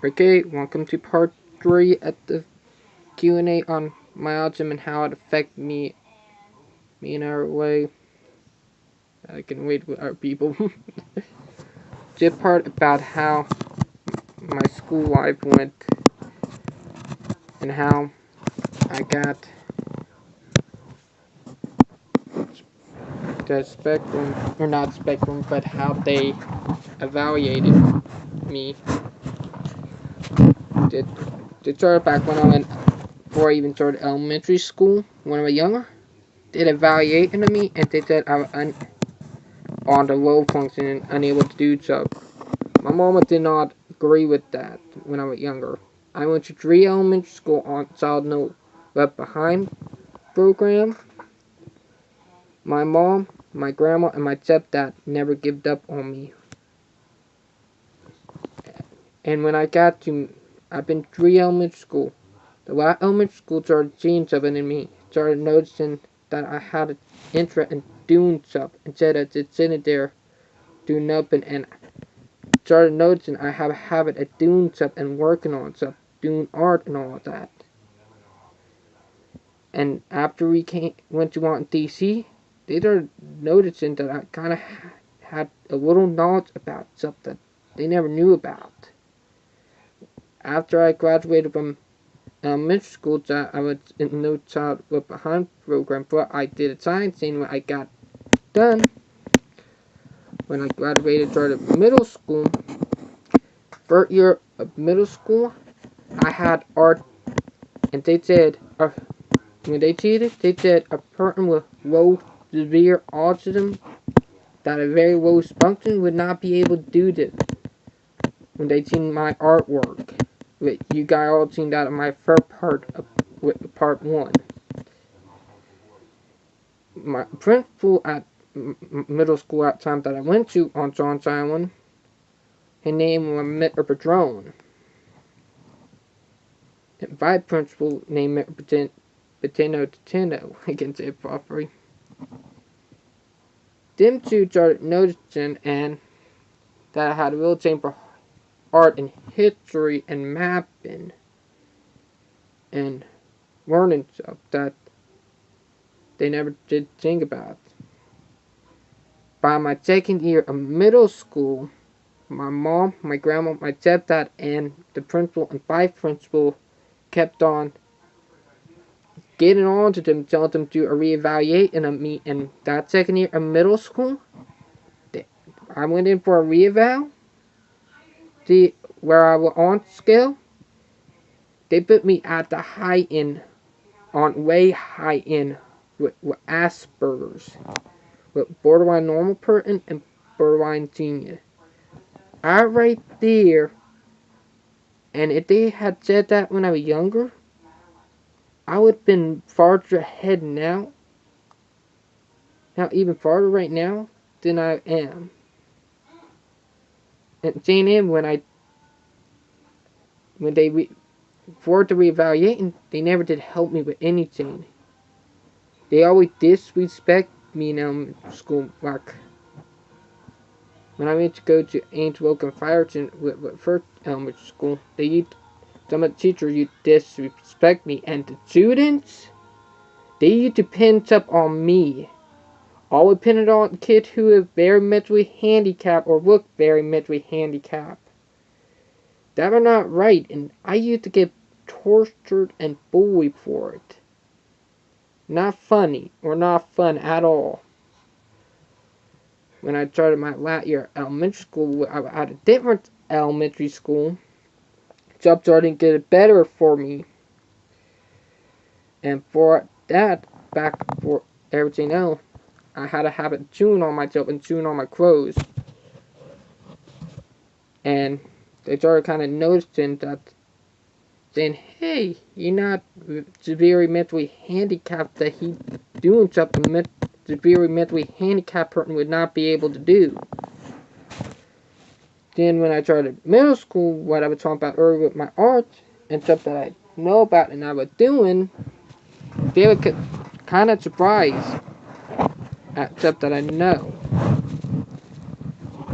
Okay, welcome to part 3 at the Q&A on my autism and how it affected me in our way. I can wait with our people. The part about how my school life went and how I got the spectrum, or not spectrum, but how they evaluated me. It started back when I went, before I even started elementary school, when I was younger. They evaluated me and they said I was on the low function and unable to do so. My mama did not agree with that when I was younger. I went to 3 elementary school on solid no left behind program. My mom, my grandma, and my stepdad never gave up on me. And when I got to, I've been 3 elementary school. The last elementary school started seeing something in me. Started noticing that I had an interest in doing stuff instead of just sitting there doing nothing, and started noticing I have a habit of doing stuff and working on stuff, doing art and all of that. And after we went to Washington D.C., they started noticing that I kind of had a little knowledge about stuff that they never knew about. After I graduated from elementary school, I was in the No Child Left Behind program, but I did a science thing when I got done. When I graduated, started middle school. First year of middle school, I had art, and they said, when they cheated, they said a person with low severe autism that a very low function would not be able to do this. When they seen my artwork, you guys all seen that in my first part of part 1. My principal at middle school at the time that I went to on John's Island, his name was Mr. Padrone. And vice principal named Mr. Patino, I can say it properly. Them two started noticing and that I had a real thing for art and history and mapping and learning stuff that they never did think about. By my second year of middle school, my mom, my grandma, my stepdad, and the principal and vice principal kept on getting on to them, telling them to reevaluate of me. And that second year of middle school, I went in for a reeval. Where I was on scale, they put me at the high end, on way high end, with Asperger's, with borderline normal person and borderline genius. I right there, and if they had said that when I was younger, I would have been farther ahead now, even farther right now, than I am. And saying it, when they forward to reevaluating, they never did help me with anything. They always disrespect me in elementary school. Like when I went to go to Angel Oak and Fireton with first elementary school, some of the teachers used to disrespect me, and the students, they used to pin up on me. Always pin it on kids who is very mentally handicapped or look very mentally handicapped. That was not right, and I used to get tortured and bullied for it. Not funny, or not fun at all. When I started my last year at elementary school, I was at a different elementary school. Job starting to get better for me. And for that, back for everything else, I had a habit of chewing on myself and chewing on my clothes. And they started kind of noticing that, saying, hey, you're not severely mentally handicapped, that he doing something severely mentally handicapped person would not be able to do. Then when I started middle school, what I was talking about earlier with my art and stuff that I know about and I was doing, they were kind of surprised at stuff that I know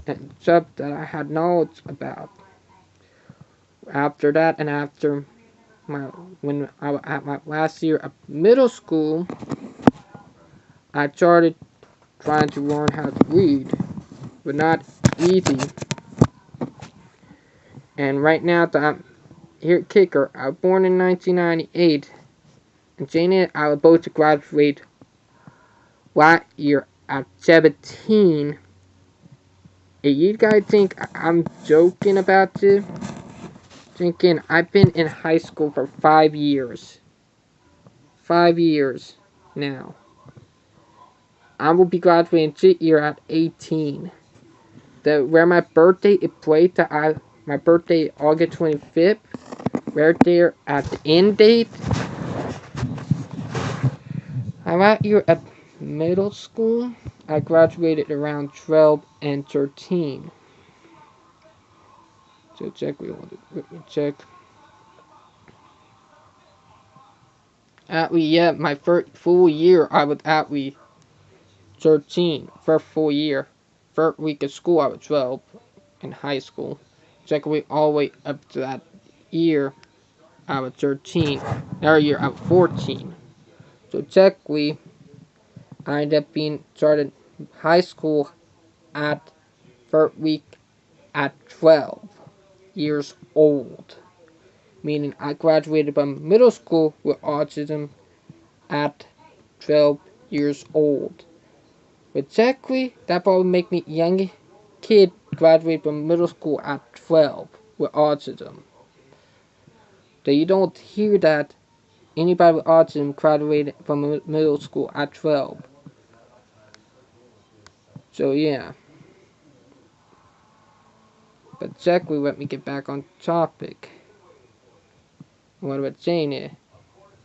and stuff that I had knowledge about. After that, and after when I was at my last year of middle school, I started trying to learn how to read, but not easy. And right now, here kicker, I was born in 1998, and Jane and I were both to graduate last year at 17. If you guys think I'm joking about this, thinking I've been in high school for 5 years. 5 years now. I will be graduating this year at 18. Where my birthday is placed, my birthday August 25th, right there at the end date. I'm at year at middle school. I graduated around 12 and 13. So let me check. My first full year I was at 13. First full year. First week of school I was 12 in high school. Second week all the way up to that year I was 13. That year I was 14. So technically I ended up being started high school at first week at 12 years old. Meaning I graduated from middle school with autism at 12 years old. But technically, that probably make me young kid graduate from middle school at 12 with autism. So you don't hear that anybody with autism graduated from middle school at 12. So yeah. But technically, let me get back on topic. What about saying is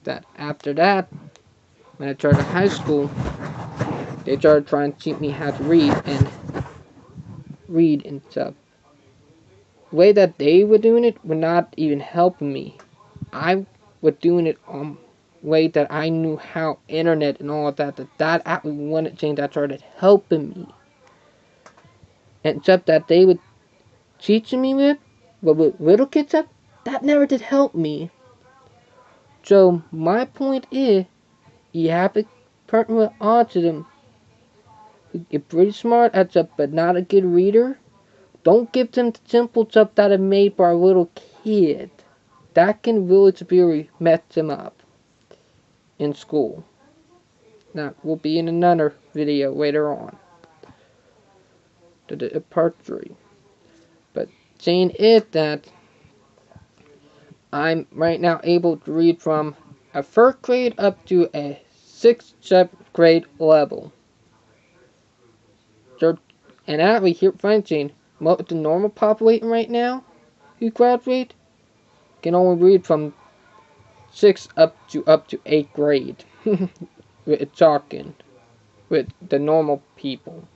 that after that, when I started high school, they started trying to teach me how to read and stuff. The way that they were doing it were not even helping me. I was doing it on way that I knew how internet and all of that actually wanted things that started helping me. And stuff that they would teaching me with, but with little kids stuff, that never did help me. So my point is, you have a person with autism who is pretty smart at stuff but not a good reader. Don't give them the simple stuff that is made by a little kid. That can really severely mess them up in school. That will be in another video later on. The part 3. But saying is that I'm right now able to read from a 1st grade up to a 6th, 7th grade level. And actually, here finding the normal population right now who graduate can only read from 6th up to 8th grade. With talking with the normal people.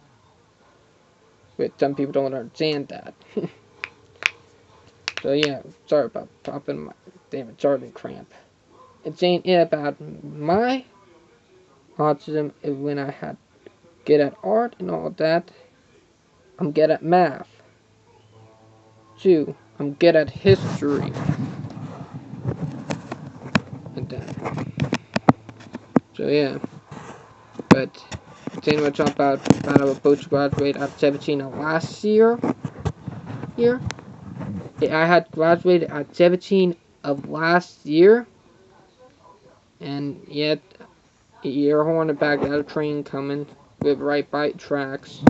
With some people don't understand that. So yeah, sorry about popping my damn retarded cramp. It's saying about my autism is when I had good at art and all that. I'm good at math. 2, I'm good at history. And that. So yeah. But saying much about I was supposed to graduate at 17 of last year. I had graduated at 17 of last year. And yet, you're horning back at a train coming with right bike tracks.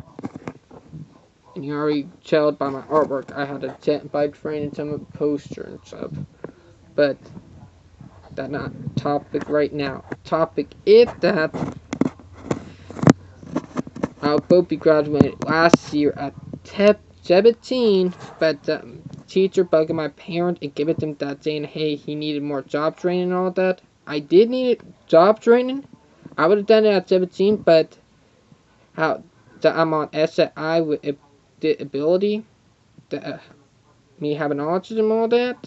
And you already tell by my artwork I had a bike train and some poster and stuff. But that's not topic right now. Topic is that I'll both be graduated last year at 17, but the teacher bugging my parent and giving them that saying, hey, he needed more job training and all that. I did need job training. I would have done it at 17, but how that I'm on SI with the ability, me having autism and all that,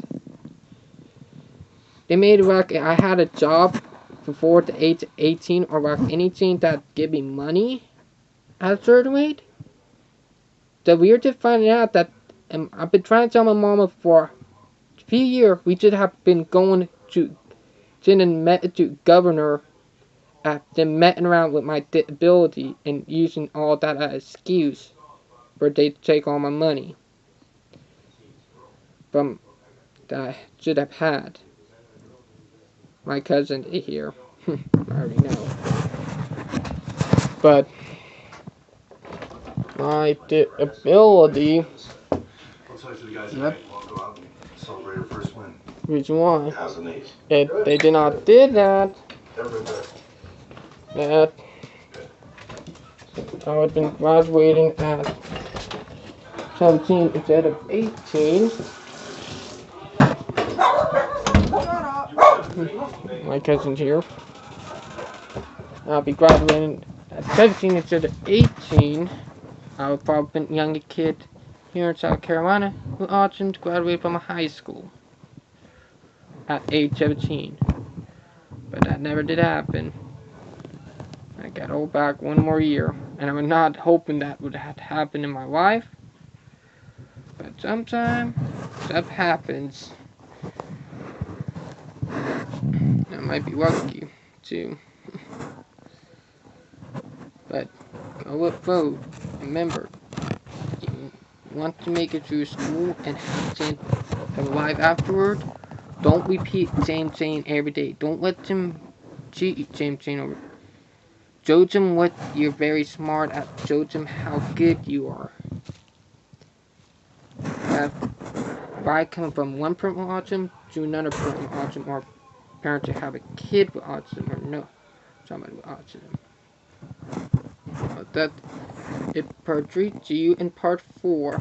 they made it like I had a job before the age of 18 or like anything that give me money at a certain rate. The weird thing finding out that I've been trying to tell my mama for few years we should have been going to met to governor at them messing around with my disability and using all that as excuse for they to take all my money from that I should have had. My cousin here. I already know. But my disability. Yep. Reason why. They did not did that. That I would have been graduating at 17 instead of 18. My cousin's here. I'll be graduating at 17 instead of 18. I would probably been a younger kid here in South Carolina who autism to graduate from a high school at age 17. But that never did happen. I got hold back one more year, and I'm not hoping that would have to happen in my life. But sometimes stuff happens. I might be lucky too. But go with food. Remember, you want to make it through school and have life afterward. Don't repeat the same thing every day. Don't let them cheat you, same thing over. Show them what you're very smart at. Show them how good you are. If I come from one parent with autism to another parent with autism, or parent to have a kid with autism, or no, somebody with autism. But that it part 3. See you in part 4.